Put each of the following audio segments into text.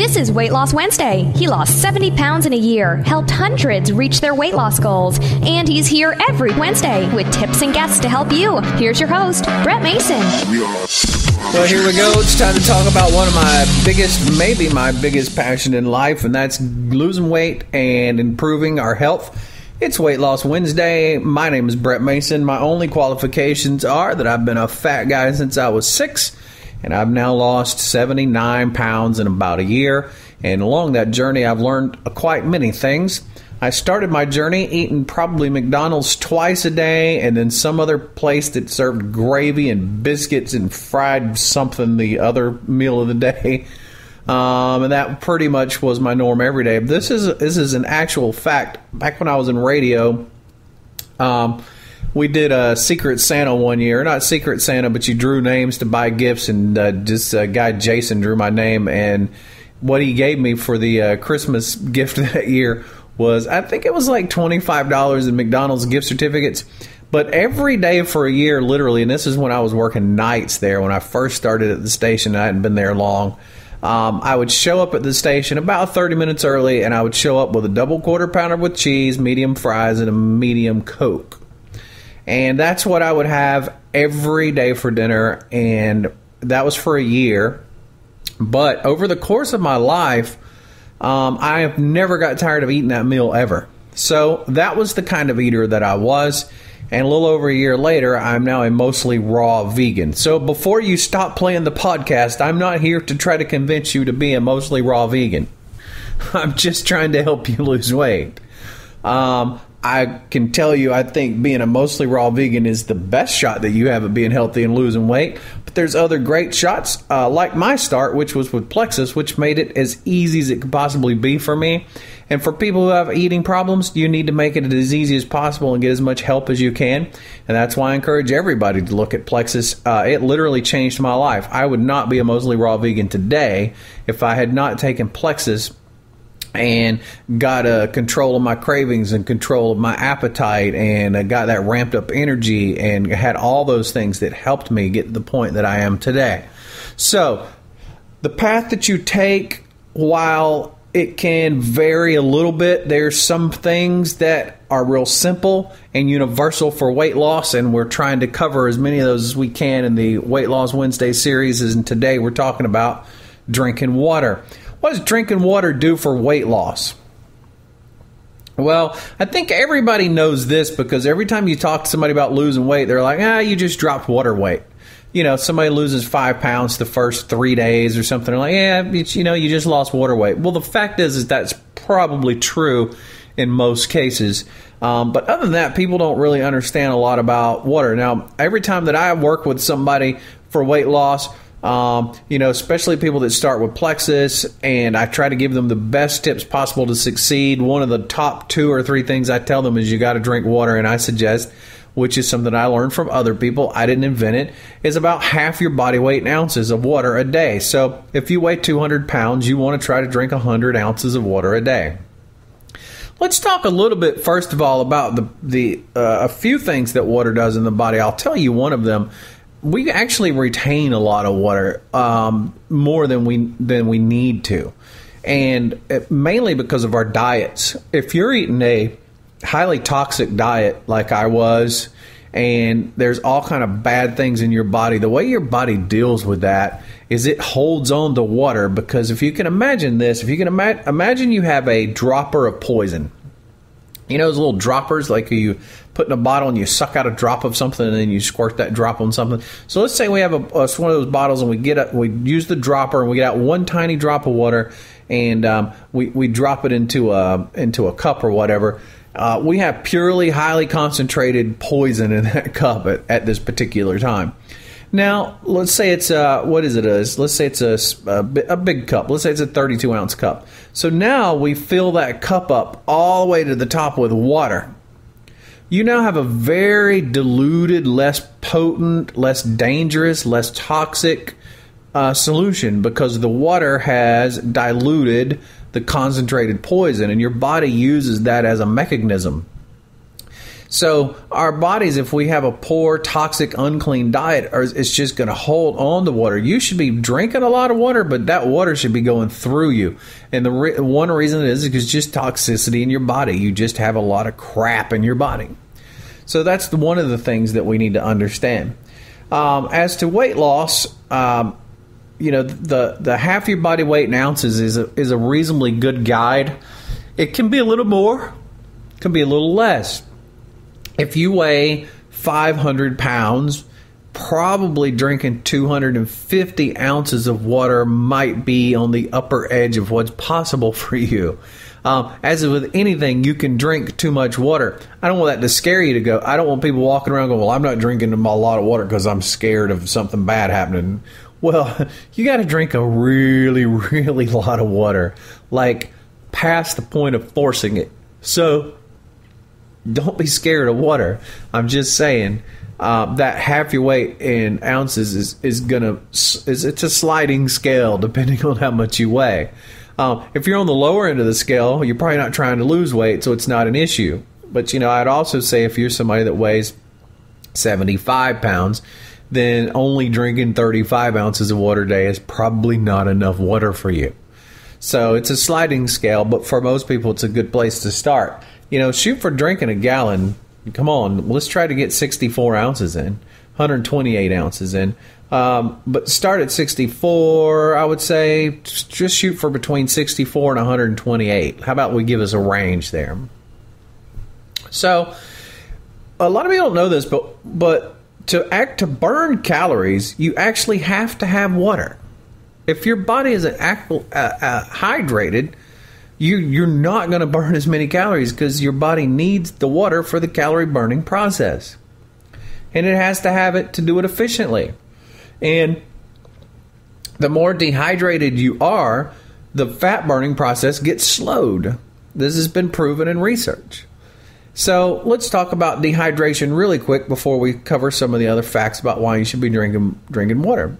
This is Weight Loss Wednesday. He lost 70 pounds in a year, helped hundreds reach their weight loss goals, and he's here every Wednesday with tips and guests to help you. Here's your host, Brett Mason. Well, here we go. It's time to talk about one of my biggest, maybe my biggest passion in life, and that's losing weight and improving our health. It's Weight Loss Wednesday. My name is Brett Mason. My only qualifications are that I've been a fat guy since I was 6, and I've now lost 79 pounds in about a year. And along that journey, I've learned quite many things. I started my journey eating probably McDonald's twice a day and then some other place that served gravy and biscuits and fried something the other meal of the day. And that pretty much was my norm every day. This is an actual fact. Back when I was in radio, we did a Secret Santa one year. Not Secret Santa, but you drew names to buy gifts, and this guy Jason drew my name. And what he gave me for the Christmas gift that year was, I think it was like $25 in McDonald's gift certificates. But every day for a year, literally, and this is when I was working nights there, when I first started at the station, I hadn't been there long, I would show up at the station about 30 minutes early, and I would show up with a double quarter pounder with cheese, medium fries, and a medium Coke. And that's what I would have every day for dinner, and that was for a year. But over the course of my life, I have never got tired of eating that meal ever. So that was the kind of eater that I was. And a little over a year later, I'm now a mostly raw vegan. So before you stop playing the podcast, I'm not here to try to convince you to be a mostly raw vegan. I'm just trying to help you lose weight. I can tell you, I think being a mostly raw vegan is the best shot that you have at being healthy and losing weight. But there's other great shots, like my start, which was with Plexus, which made it as easy as it could possibly be for me. And for people who have eating problems, you need to make it as easy as possible and get as much help as you can. And that's why I encourage everybody to look at Plexus. It literally changed my life. I would not be a mostly raw vegan today if I had not taken Plexus and got control of my cravings and control of my appetite, and got that ramped up energy and had all those things that helped me get to the point that I am today. So the path that you take, while it can vary a little bit, there's some things that are real simple and universal for weight loss, and we're trying to cover as many of those as we can in the Weight Loss Wednesday series. And today we're talking about drinking water. What does drinking water do for weight loss? Well, I think everybody knows this, because every time you talk to somebody about losing weight, they're like, you just dropped water weight. You know, somebody loses 5 pounds the first 3 days or something. They're like, you just lost water weight. Well, the fact is that's probably true in most cases. But other than that, people don't really understand a lot about water. Now, every time that I work with somebody for weight loss, especially people that start with Plexus, and I try to give them the best tips possible to succeed. One of the top 2 or 3 things I tell them is you got to drink water, and I suggest, which is something I learned from other people, I didn't invent it, is about half your body weight in ounces of water a day. So if you weigh 200 pounds, you want to try to drink 100 ounces of water a day. Let's talk a little bit, first of all, about a few things that water does in the body. I'll tell you one of them. We actually retain a lot of water, more than we need to, and mainly because of our diets. If you're eating a highly toxic diet like I was, and there's all kind of bad things in your body, the way your body deals with that is it holds on to water. Because if you can imagine this, if you can imagine you have a dropper of poison. You know those little droppers, like you put in a bottle and you suck out a drop of something and then you squirt that drop on something. So let's say we have one of those bottles, and we use the dropper and we get out one tiny drop of water, and we drop it into a cup or whatever. We have purely highly concentrated poison in that cup at this particular time. Now, let's say it's let's say it's a big cup. Let's say it's a 32-ounce cup. So now we fill that cup up all the way to the top with water. You now have a very diluted, less potent, less dangerous, less toxic solution, because the water has diluted the concentrated poison, and your body uses that as a mechanism. So our bodies, if we have a poor, toxic, unclean diet, it's just going to hold on to water. You should be drinking a lot of water, but that water should be going through you. And the one reason it is because just toxicity in your body. You just have a lot of crap in your body. So that's one of the things that we need to understand. As to weight loss, the half your body weight in ounces is a reasonably good guide. It can be a little more, it can be a little less. If you weigh 500 pounds, probably drinking 250 ounces of water might be on the upper edge of what's possible for you. As with anything, you can drink too much water. I don't want that to scare you to go. I don't want people walking around going, well, I'm not drinking a lot of water because I'm scared of something bad happening. Well, you got to drink a really, really lot of water, like past the point of forcing it. So don't be scared of water. I'm just saying that half your weight in ounces it's a sliding scale depending on how much you weigh. If you're on the lower end of the scale, you're probably not trying to lose weight, so it's not an issue. But, I'd also say if you're somebody that weighs 75 pounds, then only drinking 35 ounces of water a day is probably not enough water for you. So it's a sliding scale, but for most people, it's a good place to start. Shoot for drinking a gallon. Come on, let's try to get 64 ounces in, 128 ounces in. But start at 64, I would say just shoot for between 64 and 128. How about we give us a range there? So a lot of people don't know this, but to burn calories, you actually have to have water. If your body isn't hydrated, you're not going to burn as many calories because your body needs the water for the calorie burning process. And it has to have it to do it efficiently. And the more dehydrated you are, the fat burning process gets slowed. This has been proven in research. So let's talk about dehydration really quick before we cover some of the other facts about why you should be drinking water.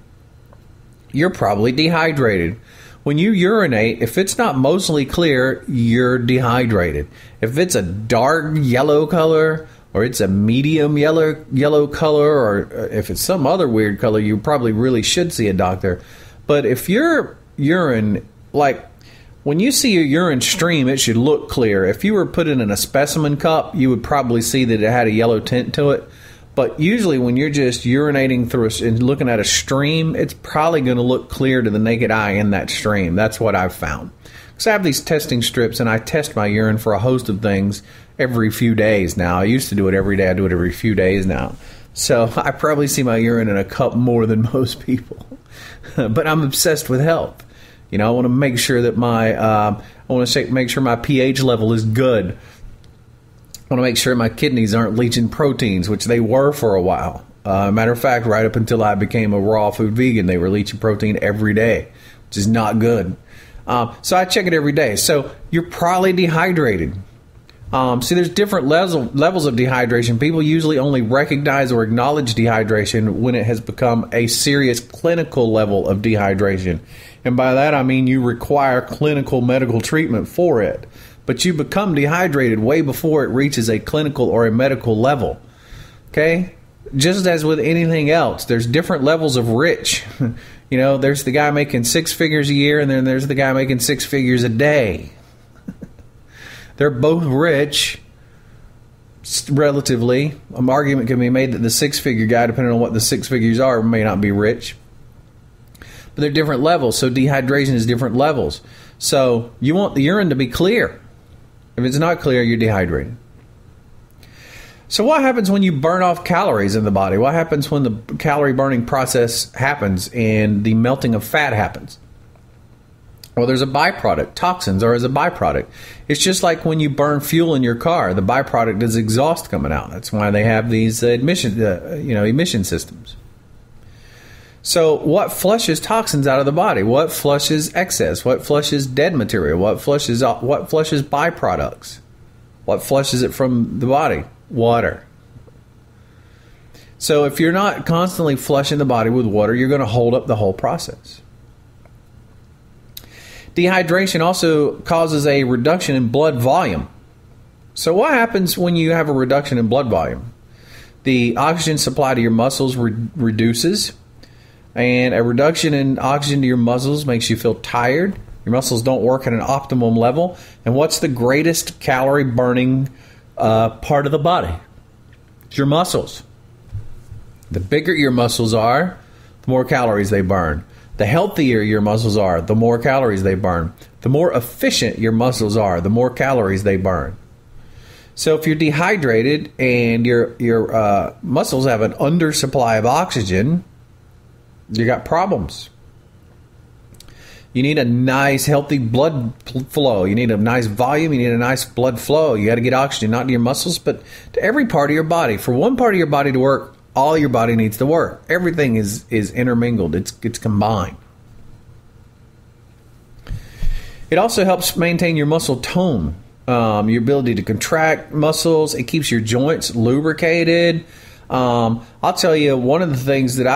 You're probably dehydrated. When you urinate, if it's not mostly clear, you're dehydrated. If it's a dark yellow color, or it's a medium yellow color, or if it's some other weird color, you probably really should see a doctor. But if your urine, like when you see your urine stream, it should look clear. If you were put it in a specimen cup, you would probably see that it had a yellow tint to it. But usually when you're just urinating through and looking at a stream, it's probably going to look clear to the naked eye in that stream. That's what I've found. Because I have these testing strips, and I test my urine for a host of things every few days now. I used to do it every day. I do it every few days now. So I probably see my urine in a cup more than most people. But I'm obsessed with health. I want to make sure that make sure my pH level is good. I want to make sure my kidneys aren't leaching proteins, which they were for a while. Matter of fact, right up until I became a raw food vegan, they were leaching protein every day, which is not good. So I check it every day. So you're probably dehydrated. See, there's different levels of dehydration. People usually only recognize or acknowledge dehydration when it has become a serious clinical level of dehydration. And by that, I mean you require clinical medical treatment for it. But you become dehydrated way before it reaches a clinical or a medical level. Okay? Just as with anything else, there's different levels of rich. There's the guy making 6 figures a year, and then there's the guy making 6 figures a day. They're both rich, relatively. An argument can be made that the 6-figure guy, depending on what the 6 figures are, may not be rich. But they're different levels, so dehydration is different levels. So you want the urine to be clear. If it's not clear, you're dehydrated. So what happens when you burn off calories in the body? What happens when the calorie burning process happens and the melting of fat happens? Well, there's a byproduct. Toxins are as a byproduct. It's just like when you burn fuel in your car. The byproduct is exhaust coming out. That's why they have these emission systems. So what flushes toxins out of the body? What flushes excess? What flushes dead material? What flushes byproducts? What flushes it from the body? Water. So if you're not constantly flushing the body with water, you're going to hold up the whole process. Dehydration also causes a reduction in blood volume. So what happens when you have a reduction in blood volume? The oxygen supply to your muscles reduces, and a reduction in oxygen to your muscles makes you feel tired. Your muscles don't work at an optimum level. And what's the greatest calorie burning part of the body? It's your muscles. The bigger your muscles are, the more calories they burn. The healthier your muscles are, the more calories they burn. The more efficient your muscles are, the more calories they burn. So if you're dehydrated and your muscles have an undersupply of oxygen, you got problems. You need a nice, healthy blood flow. You need a nice volume. You need a nice blood flow. You got to get oxygen not to your muscles, but to every part of your body. For one part of your body to work, all your body needs to work. Everything is intermingled. It's combined. It also helps maintain your muscle tone. Your ability to contract muscles. It keeps your joints lubricated. I'll tell you, one of the things that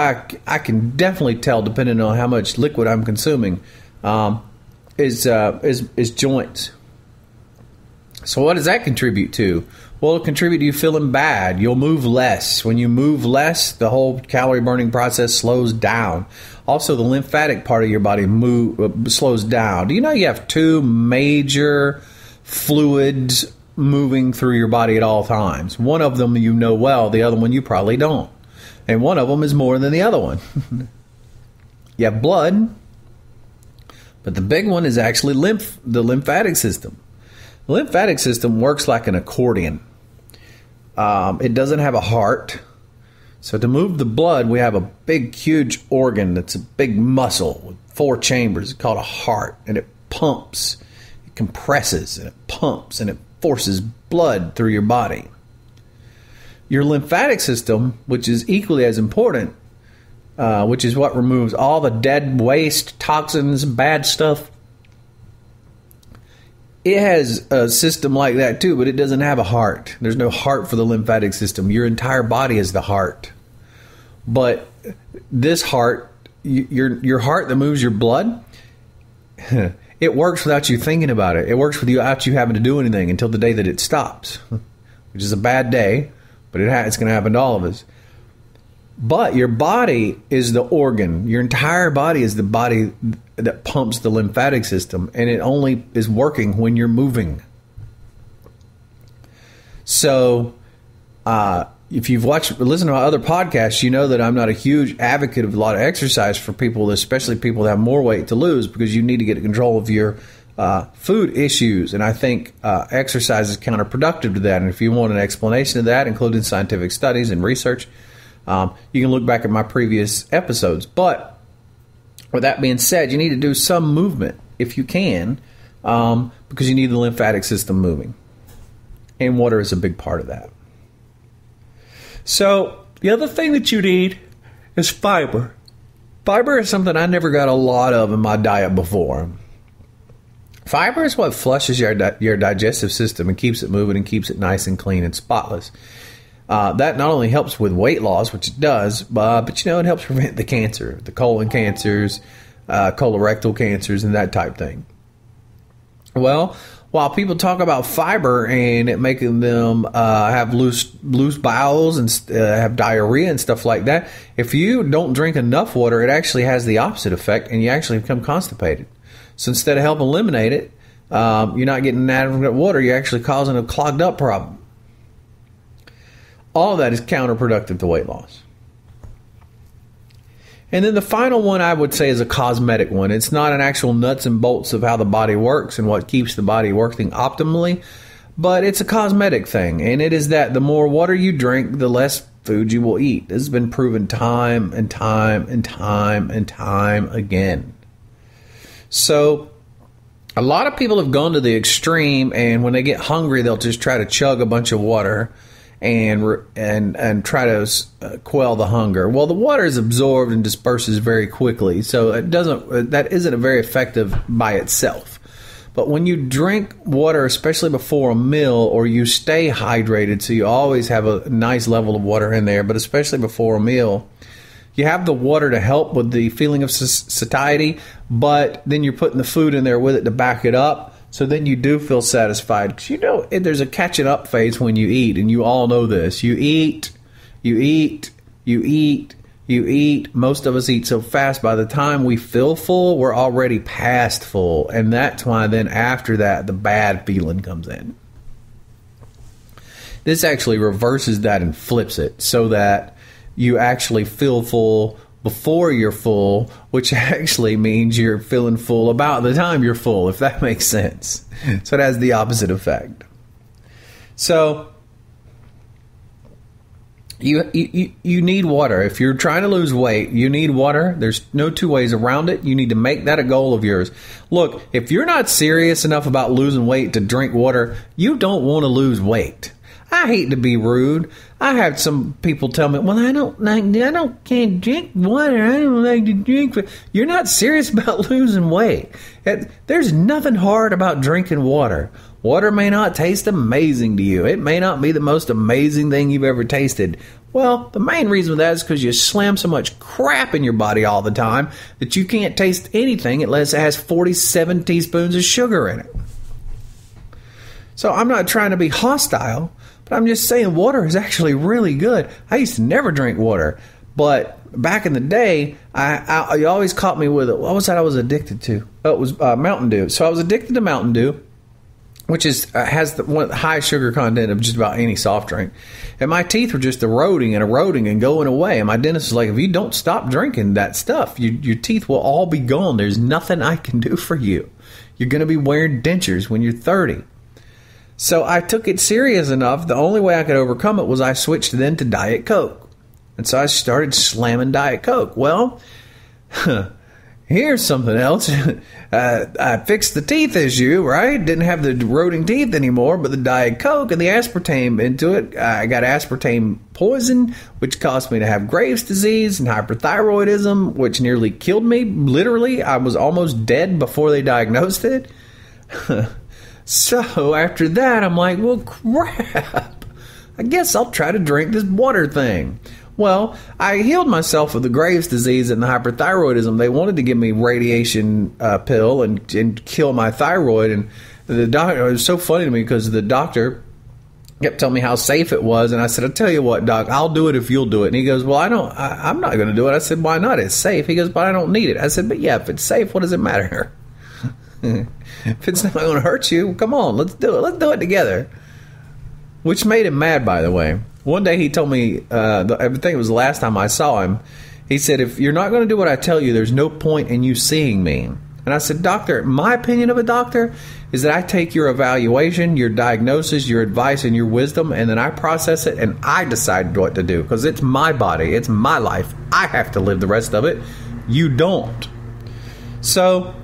I can definitely tell, depending on how much liquid I'm consuming, is joints. So what does that contribute to? Well, it'll contribute to you feeling bad. You'll move less. When you move less, the whole calorie burning process slows down. Also, the lymphatic part of your body slows down. Do you know you have two major fluids moving through your body at all times? One of them you know well, the other one you probably don't. And one of them is more than the other one. You have blood, but the big one is actually the lymphatic system. The lymphatic system works like an accordion. It doesn't have a heart. So to move the blood, we have a big, huge organ that's a big muscle with 4 chambers. It's called a heart, and it pumps. Compresses and it pumps and it forces blood through your body. Your lymphatic system, which is equally as important, which is what removes all the dead waste, toxins, bad stuff, it has a system like that too, but it doesn't have a heart. There's no heart for the lymphatic system. Your entire body is the heart. But this heart, your heart that moves your blood, it works without you thinking about it. It works without you having to do anything until the day that it stops, which is a bad day, but it's going to happen to all of us. But your body is the organ. Your entire body is the body that pumps the lymphatic system, and it only is working when you're moving. So, if you've listened to my other podcasts, you know that I'm not a huge advocate of a lot of exercise for people, especially people that have more weight to lose, because you need to get control of your food issues. And I think exercise is counterproductive to that. And if you want an explanation of that, including scientific studies and research, you can look back at my previous episodes. But with that being said, you need to do some movement if you can, because you need the lymphatic system moving. And water is a big part of that. So the other thing that you need is fiber. Fiber is something I never got a lot of in my diet before. Fiber is what flushes your digestive system and keeps it moving and keeps it nice and clean and spotless. That not only helps with weight loss, which it does, but it helps prevent the cancer, the colon cancers, colorectal cancers, and that type thing. Well, while people talk about fiber and it making them have loose bowels and have diarrhea and stuff like that, if you don't drink enough water, it actually has the opposite effect, and you actually become constipated. So instead of helping eliminate it, you're not getting adequate water. You're actually causing a clogged up problem. All of that is counterproductive to weight loss. And then the final one I would say is a cosmetic one. It's not an actual nuts and bolts of how the body works and what keeps the body working optimally, but it's a cosmetic thing. And it is that the more water you drink, the less food you will eat. This has been proven time and time and time and time again. So a lot of people have gone to the extreme, and when they get hungry, they'll just try to chug a bunch of water and try to quell the hunger. Well, the water is absorbed and disperses very quickly, so that isn't very effective by itself. But when you drink water, especially before a meal, or you stay hydrated, so you always have a nice level of water in there, but especially before a meal, you have the water to help with the feeling of satiety, but then you're putting the food in there with it to back it up. So then you do feel satisfied. Because you know, there's a catching up phase when you eat, and you all know this. You eat. Most of us eat so fast, by the time we feel full, we're already past full. And that's why then after that, the bad feeling comes in. This actually reverses that and flips it so that you actually feel full before you're full, which actually means you're feeling full about the time you're full, if that makes sense. So it has the opposite effect. So you need water. If you're trying to lose weight, you need water. There's no two ways around it. You need to make that a goal of yours. Look, if you're not serious enough about losing weight to drink water, you don't want to lose weight. I hate to be rude. I have some people tell me, well, can't drink water. I don't like to drink. You're not serious about losing weight. There's nothing hard about drinking water. Water may not taste amazing to you. It may not be the most amazing thing you've ever tasted. Well, the main reason for that is because you slam so much crap in your body all the time that you can't taste anything unless it has 47 teaspoons of sugar in it. So I'm not trying to be hostile, but I'm just saying water is actually really good. I used to never drink water, but back in the day, you always caught me with it. What was that I was addicted to? Oh, it was Mountain Dew. So I was addicted to Mountain Dew, which has the high sugar content of just about any soft drink. And my teeth were just eroding and going away. And my dentist was like, if you don't stop drinking that stuff, your teeth will all be gone. There's nothing I can do for you. You're going to be wearing dentures when you're 30. So I took it serious enough. The only way I could overcome it was I switched then to Diet Coke. And so I started slamming Diet Coke. Well, here's something else. I fixed the teeth issue, right? Didn't have the eroding teeth anymore, but the Diet Coke and the aspartame into it. I got aspartame poison, which caused me to have Graves' disease and hyperthyroidism, which nearly killed me. Literally, I was almost dead before they diagnosed it. So after that, I'm like, well, crap. I guess I'll try to drink this water thing. Well, I healed myself of the Graves' disease and the hyperthyroidism. They wanted to give me radiation pill and kill my thyroid. And the doctor, it was so funny to me because the doctor kept telling me how safe it was. And I said, I'll tell you what, doc, I'll do it if you'll do it. And he goes, well, I'm not going to do it. I said, why not? It's safe. He goes, but I don't need it. I said, but yeah, if it's safe, what does it matter? If it's not going to hurt you, come on, let's do it. Let's do it together. Which made him mad, by the way. One day he told me, I think it was the last time I saw him, he said, if you're not going to do what I tell you, there's no point in you seeing me. And I said, doctor, my opinion of a doctor is that I take your evaluation, your diagnosis, your advice, and your wisdom, and then I process it and I decide what to do. Because it's my body. It's my life. I have to live the rest of it. You don't. So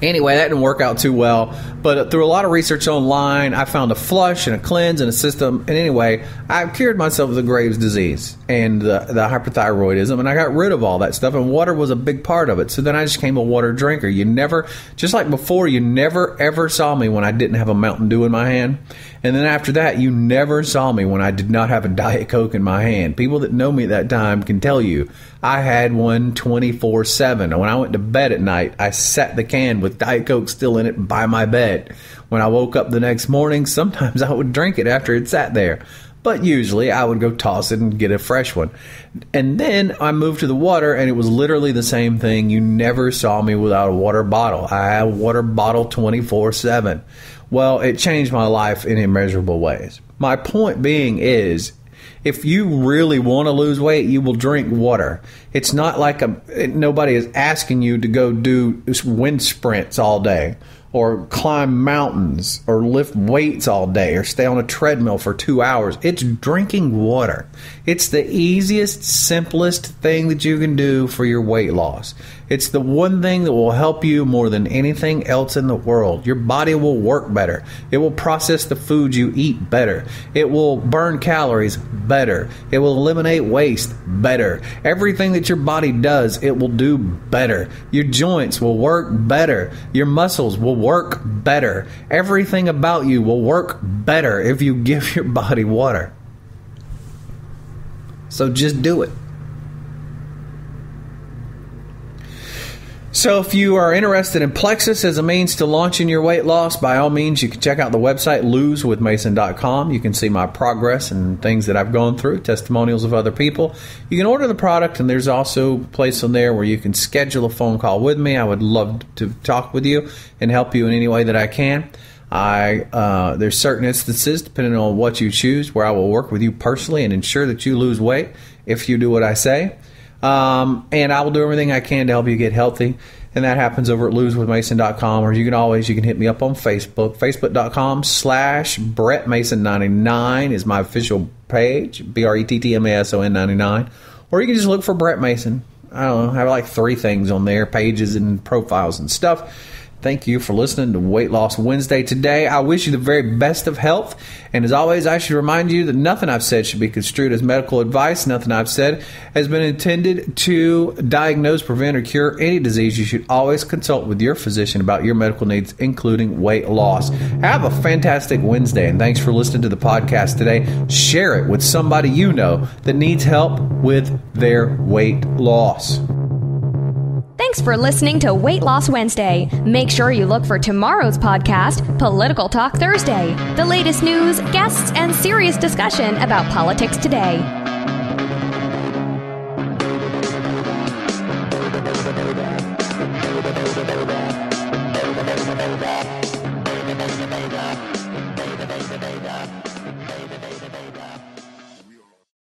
anyway, that didn't work out too well, but through a lot of research online, I found a flush and a cleanse and a system. And anyway, I cured myself of the Graves' disease and the hyperthyroidism, and I got rid of all that stuff, and water was a big part of it. So then I just became a water drinker. You never, just like before, you never ever saw me when I didn't have a Mountain Dew in my hand. And then after that, you never saw me when I did not have a Diet Coke in my hand. People that know me at that time can tell you I had one 24/7. And when I went to bed at night, I sat the can with Diet Coke still in it by my bed. When I woke up the next morning, sometimes I would drink it after it sat there. But usually I would go toss it and get a fresh one. And then I moved to the water, and it was literally the same thing. You never saw me without a water bottle. I had a water bottle 24/7. Well, it changed my life in immeasurable ways. My point being is, if you really want to lose weight, you will drink water. It's not like nobody is asking you to go do wind sprints all day, or climb mountains, or lift weights all day, or stay on a treadmill for 2 hours. It's drinking water. It's the easiest, simplest thing that you can do for your weight loss. It's the one thing that will help you more than anything else in the world. Your body will work better. It will process the food you eat better. It will burn calories better. It will eliminate waste better. Everything that your body does, it will do better. Your joints will work better. Your muscles will work better. Everything about you will work better if you give your body water. So just do it. So if you are interested in Plexus as a means to launching your weight loss, by all means, you can check out the website, losewithmason.com. You can see my progress and things that I've gone through, testimonials of other people. You can order the product, and there's also a place on there where you can schedule a phone call with me. I would love to talk with you and help you in any way that I can. There's certain instances, depending on what you choose, where I will work with you personally and ensure that you lose weight if you do what I say. And I will do everything I can to help you get healthy. And that happens over at losewithmason.com, or you can hit me up on Facebook. Facebook.com/BrettMason99 is my official page, BrettMason 99. Or you can just look for Brett Mason. I don't know, I have like 3 things on there, pages and profiles and stuff. Thank you for listening to Weight Loss Wednesday today. I wish you the very best of health. And as always, I should remind you that nothing I've said should be construed as medical advice. Nothing I've said has been intended to diagnose, prevent, or cure any disease. You should always consult with your physician about your medical needs, including weight loss. Have a fantastic Wednesday, and thanks for listening to the podcast today. Share it with somebody you know that needs help with their weight loss. Thanks for listening to Weight Loss Wednesday. Make sure you look for tomorrow's podcast, Political Talk Thursday. The latest news, guests, and serious discussion about politics today.